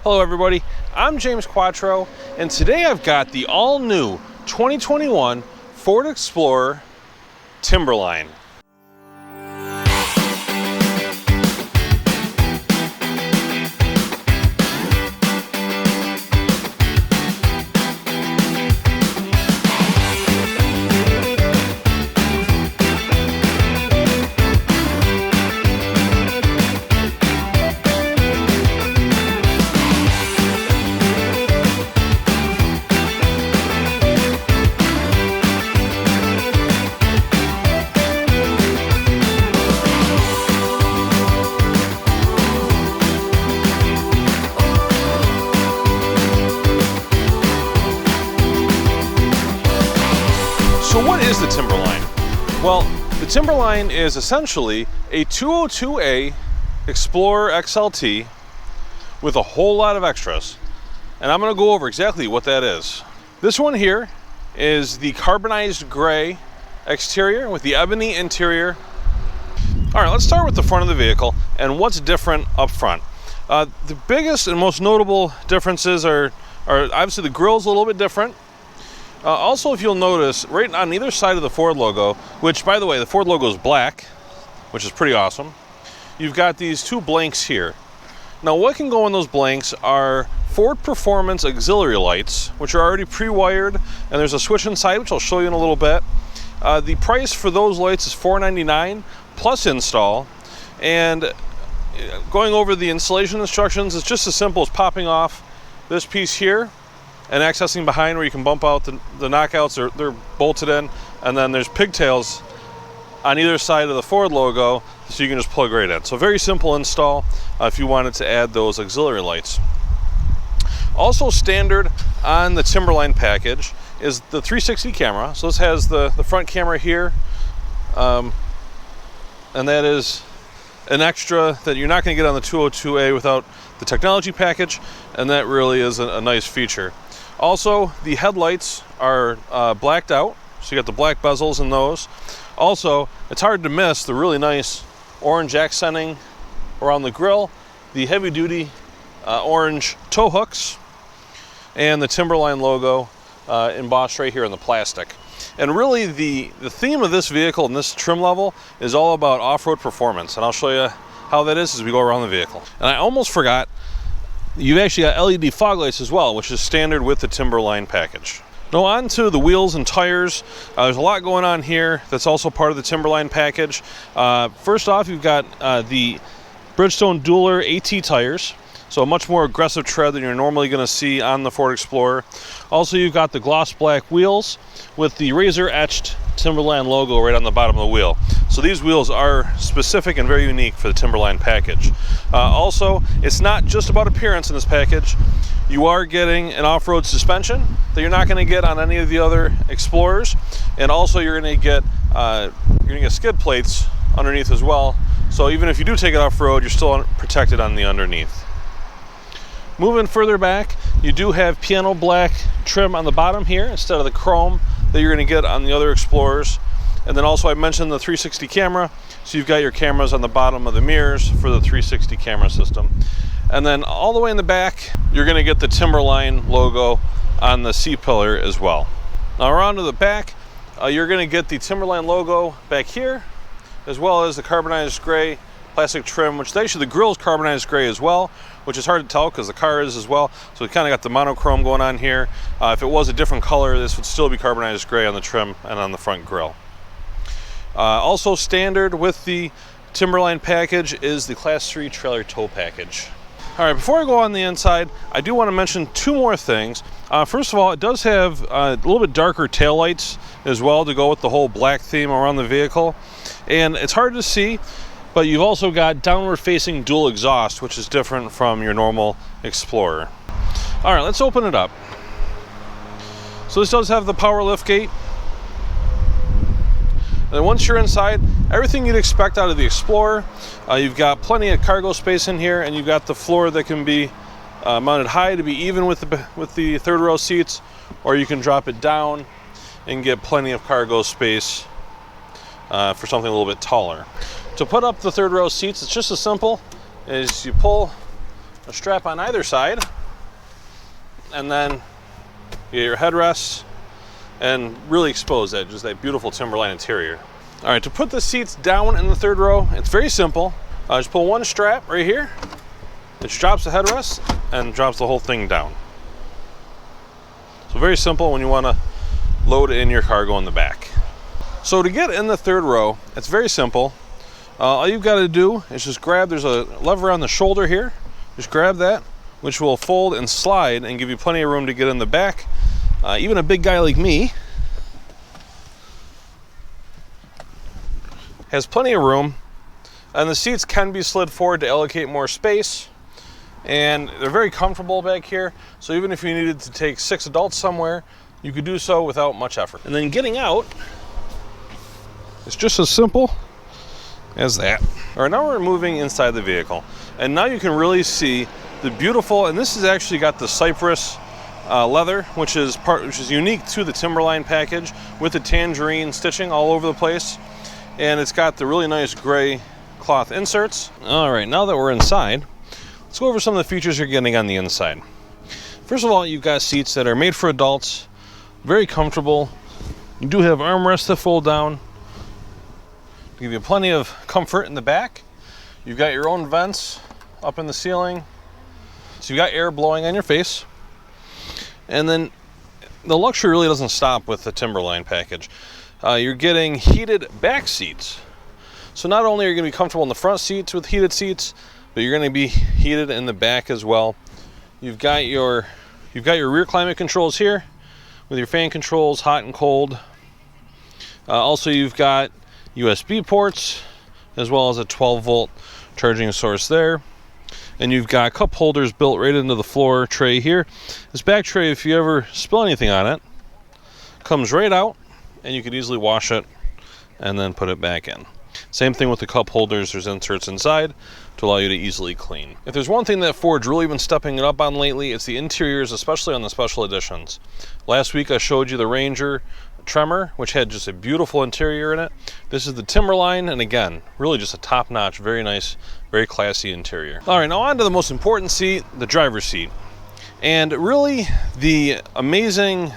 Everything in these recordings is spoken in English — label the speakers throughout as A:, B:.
A: Hello everybody, I'm James Quattro, and today I've got the all-new 2021 Ford Explorer Timberline. So what is the Timberline? Well, the Timberline is essentially a 202A Explorer XLT with a whole lot of extras. And I'm going to go over exactly what that is. This one here is the Carbonized Grey exterior with the ebony interior. All right, let's start with the front of the vehicle and what's different up front. The biggest and most notable differences are obviously the grille's a little bit different. Also, if you'll notice, right on either side of the Ford logo, which, by the way, the Ford logo is black, which is pretty awesome, you've got these two blanks here. Now, what can go in those blanks are Ford Performance auxiliary lights, which are already pre-wired, and there's a switch inside, which I'll show you in a little bit. The price for those lights is $499 plus install, and going over the installation instructions, it's just as simple as popping off this piece here and accessing behind where you can bump out the knockouts. They're bolted in, and then there's pigtails on either side of the Ford logo, so you can just plug right in. So very simple install if you wanted to add those auxiliary lights. Also standard on the Timberline package is the 360 camera. So this has the front camera here, and that is an extra that you're not going to get on the 202A without the technology package, and that really is a nice feature. Also, the headlights are blacked out, so you got the black bezels in those. Also, it's hard to miss the really nice orange accenting around the grille, the heavy-duty orange tow hooks, and the Timberline logo embossed right here in the plastic. And really, the theme of this vehicle and this trim level is all about off-road performance, and I'll show you how that is as we go around the vehicle. And I almost forgot, you've actually got LED fog lights as well, which is standard with the Timberline package. Now on to the wheels and tires. There's a lot going on here that's also part of the Timberline package. First off, you've got the Bridgestone Dueler AT tires, so a much more aggressive tread than you're normally going to see on the Ford Explorer. Also, you've got the gloss black wheels with the razor etched Timberline logo right on the bottom of the wheel. So these wheels are specific and very unique for the Timberline package. Also, it's not just about appearance in this package. You are getting an off-road suspension that you're not going to get on any of the other Explorers, and also you're going to get skid plates underneath as well. So even if you do take it off-road, you're still protected on the underneath. Moving further back, you do have piano black trim on the bottom here instead of the chrome that you're going to get on the other Explorers. And then also I mentioned the 360 camera, so you've got your cameras on the bottom of the mirrors for the 360 camera system. And then all the way in the back, you're going to get the Timberline logo on the C-pillar as well. Now around to the back, you're going to get the Timberline logo back here, as well as the Carbonized Grey plastic trim, which actually the grille is Carbonized Grey as well, which is hard to tell because the car is as well. So we kind of got the monochrome going on here. If it was a different color, this would still be Carbonized Grey on the trim and on the front grille. Also standard with the Timberline package is the Class 3 trailer tow package. All right, before I go on the inside, I do want to mention two more things. First of all, it does have a little bit darker taillights as well to go with the whole black theme around the vehicle. And it's hard to see, but you've also got downward facing dual exhaust, which is different from your normal Explorer. All right, let's open it up. So this does have the power liftgate. And once you're inside, everything you'd expect out of the Explorer. You've got plenty of cargo space in here, and you've got the floor that can be mounted high to be even with the third row seats, or you can drop it down and get plenty of cargo space for something a little bit taller. To put up the third row seats, it's just as simple as you pull a strap on either side, and then you get your headrests and really expose that, just that beautiful Timberline interior. All right, to put the seats down in the third row, it's very simple. Just pull one strap right here, it drops the headrest and drops the whole thing down. So very simple when you want to load in your cargo in the back. So to get in the third row, it's very simple. All you've got to do is just grab, there's a lever on the shoulder here, just grab that, which will fold and slide and give you plenty of room to get in the back. Even a big guy like me has plenty of room, and the seats can be slid forward to allocate more space, and they're very comfortable back here. So even if you needed to take 6 adults somewhere, you could do so without much effort. And then getting out, it's just as simple as that. All right, now we're moving inside the vehicle, and now you can really see the beautiful, and this has actually got the Cyprus leather, which is unique to the Timberline package, with the tangerine stitching all over the place, and it's got the really nice gray cloth inserts. All right, now that we're inside, let's go over some of the features you're getting on the inside. First of all, you've got seats that are made for adults, very comfortable. You do have armrests that fold down to give you plenty of comfort in the back. You've got your own vents up in the ceiling, so you've got air blowing on your face. And then the luxury really doesn't stop with the Timberline package. You're getting heated back seats. So not only are you going to be comfortable in the front seats with heated seats, but you're going to be heated in the back as well. You've got your rear climate controls here with your fan controls, hot and cold. Also, you've got USB ports as well as a 12-volt charging source there. And you've got cup holders built right into the floor tray here. This back tray, if you ever spill anything on it, comes right out, and you could easily wash it and then put it back in. Same thing with the cup holders. There's inserts inside to allow you to easily clean. If there's one thing that Ford's really been stepping it up on lately, it's the interiors, especially on the special editions. Last week I showed you the Ranger Tremor, which had just a beautiful interior in it. This is the Timberline, and again, really just a top-notch, very nice, very classy interior. All right, now on to the most important seat, the driver's seat. And really, the amazing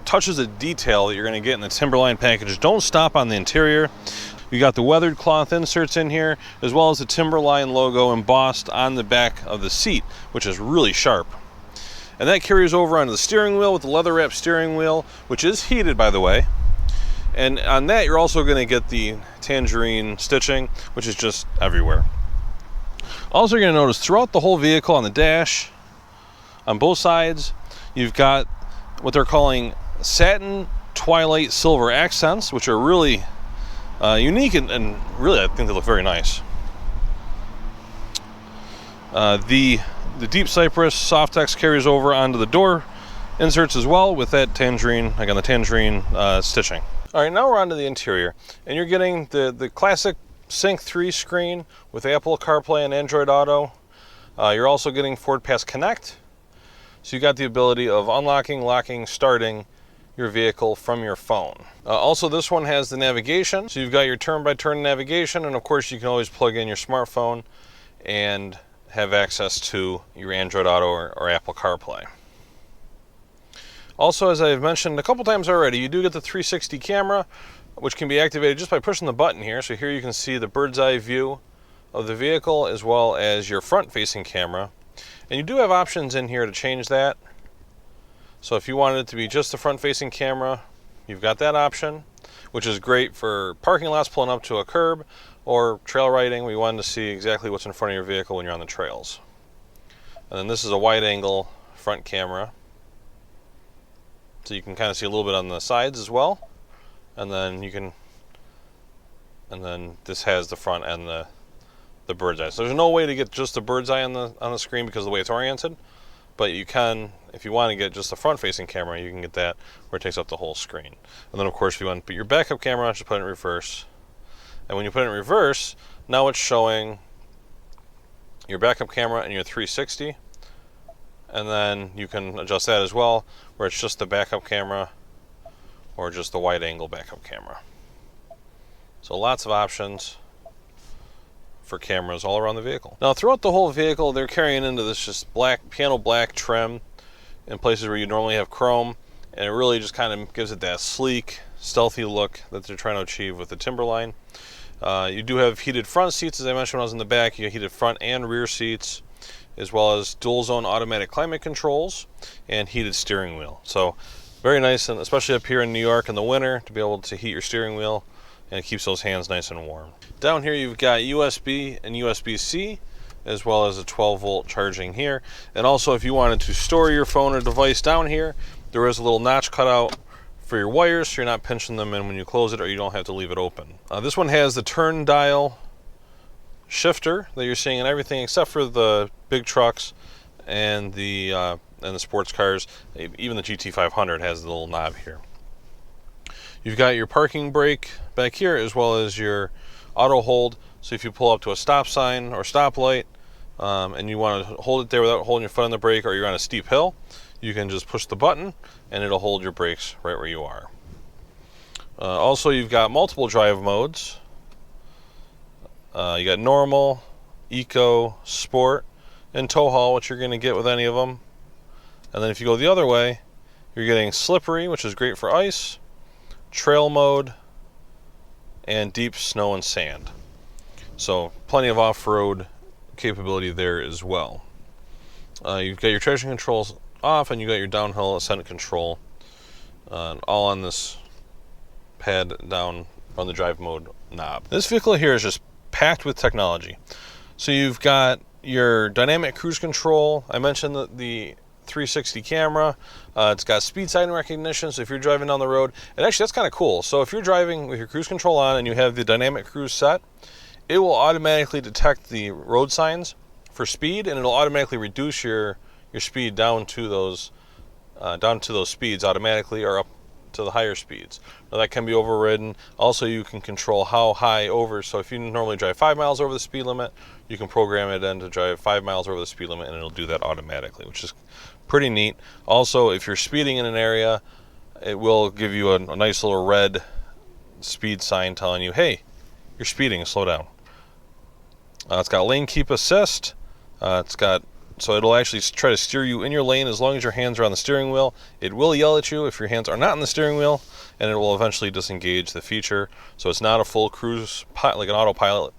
A: touches of detail that you're going to get in the Timberline package don't stop on the interior. You got the weathered cloth inserts in here, as well as the Timberline logo embossed on the back of the seat, which is really sharp. And that carries over onto the steering wheel with the leather wrap steering wheel, which is heated, by the way. And on that, you're also going to get the tangerine stitching, which is just everywhere. Also, you're going to notice throughout the whole vehicle on the dash, on both sides, you've got what they're calling satin twilight silver accents, which are really unique and really, I think they look very nice. The Deep Cyprus Softex carries over onto the door inserts as well with that tangerine, again, the tangerine stitching. All right, now we're on to the interior, and you're getting the classic Sync 3 screen with Apple CarPlay and Android Auto. You're also getting Ford Pass Connect, so you got the ability of unlocking, locking, starting your vehicle from your phone. Also, this one has the navigation, so you've got your turn-by-turn navigation, and of course you can always plug in your smartphone and have access to your Android Auto or Apple CarPlay. Also, as I've mentioned a couple times already, you do get the 360 camera, which can be activated just by pushing the button here. So here you can see the bird's eye view of the vehicle as well as your front-facing camera. And you do have options in here to change that. So if you wanted it to be just the front-facing camera, you've got that option, which is great for parking lots pulling up to a curb or trail riding. We wanted to see exactly what's in front of your vehicle when you're on the trails. And then this is a wide-angle front camera, so you can kind of see a little bit on the sides as well. And then this has the front and the bird's eye. So there's no way to get just the bird's eye on the screen because of the way it's oriented. But you can, if you want to get just the front-facing camera, you can get that where it takes up the whole screen. And then, of course, if you want to put your backup camera, just put it in reverse. And when you put it in reverse, now it's showing your backup camera and your 360. And then you can adjust that as well, where it's just the backup camera or just the wide-angle backup camera. So lots of options for cameras all around the vehicle. Now, throughout the whole vehicle, they're carrying into this just black, piano black trim. in places where you normally have chrome, and it really just kind of gives it that sleek, stealthy look that they're trying to achieve with the Timberline. You do have heated front seats, as I mentioned when I was in the back. You have heated front and rear seats, as well as dual zone automatic climate controls and heated steering wheel. So very nice, and especially up here in New York in the winter, to be able to heat your steering wheel, and it keeps those hands nice and warm. Down here you've got USB and USB-C, as well as a 12-volt charging here. And also, if you wanted to store your phone or device down here, there is a little notch cut out for your wires, so you're not pinching them in when you close it, or you don't have to leave it open. This one has the turn dial shifter that you're seeing in everything except for the big trucks and the sports cars. Even the GT500 has the little knob here. You've got your parking brake back here, as well as your auto hold. So if you pull up to a stop sign or stoplight and you want to hold it there without holding your foot on the brake, or you're on a steep hill, you can just push the button and it'll hold your brakes right where you are. Also, you've got multiple drive modes. You got normal, eco, sport, and tow haul, which you're going to get with any of them. And then if you go the other way, you're getting slippery, which is great for ice, trail mode, and deep snow and sand. So plenty of off-road capability there as well. You've got your traction controls off, and you got your downhill ascent control, all on this pad down on the drive mode knob. This vehicle here is just packed with technology. So you've got your dynamic cruise control. I mentioned the 360 camera. It's got speed sign recognition, so if you're driving down the road, and actually that's kind of cool. So if you're driving with your cruise control on and you have the dynamic cruise set, it will automatically detect the road signs for speed, and it'll automatically reduce your speed down to those speeds automatically, or up to the higher speeds. Now that can be overridden. Also, you can control how high over. So if you normally drive 5 miles over the speed limit, you can program it in to drive 5 miles over the speed limit, and it'll do that automatically, which is pretty neat. Also, if you're speeding in an area, it will give you a nice little red speed sign telling you, hey, you're speeding, slow down. It's got lane keep assist. So it'll actually try to steer you in your lane as long as your hands are on the steering wheel. It will yell at you if your hands are not on the steering wheel, and it will eventually disengage the feature. So it's not a full cruise, like an autopilot,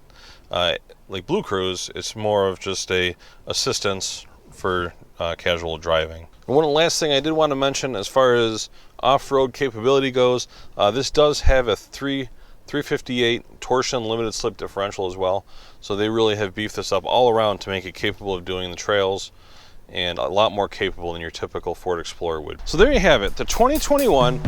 A: like Blue Cruise. It's more of just a assistance for casual driving. And one last thing I did want to mention as far as off-road capability goes, this does have a 358 torsion limited slip differential as well. So they really have beefed this up all around to make it capable of doing the trails, and a lot more capable than your typical Ford Explorer would. So there you have it, the 2021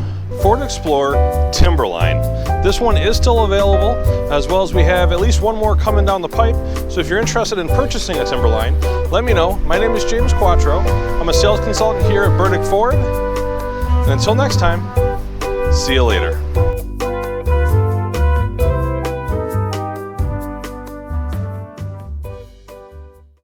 A: Ford Explorer Timberline. This one is still available, as well as we have at least one more coming down the pipe. So if you're interested in purchasing a Timberline, let me know. My name is James Quattro. I'm a sales consultant here at Burdick Ford. And until next time, see you later.